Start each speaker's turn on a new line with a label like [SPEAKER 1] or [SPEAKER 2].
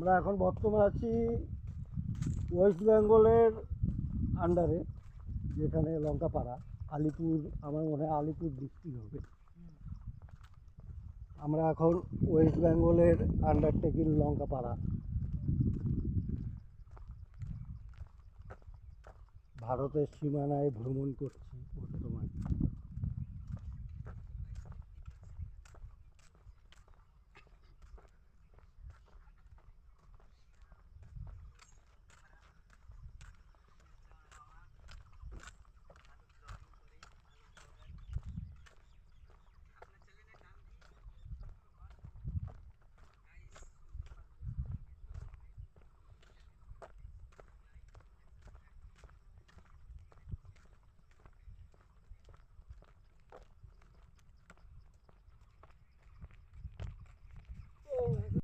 [SPEAKER 1] আমরা এখন বর্তমান আছি ওয়েস্ট বেঙ্গলের আন্ডারে, যেখানে লঙ্কাপাড়া, আলিপুর, আমার মনে হয় আলিপুর ডিস্ট্রিক্ট হবে। আমরা এখন ওয়েস্ট বেঙ্গলের আন্ডারটেকিং লঙ্কাপাড়া, ভারতের সীমানায় ভ্রমণ করছি।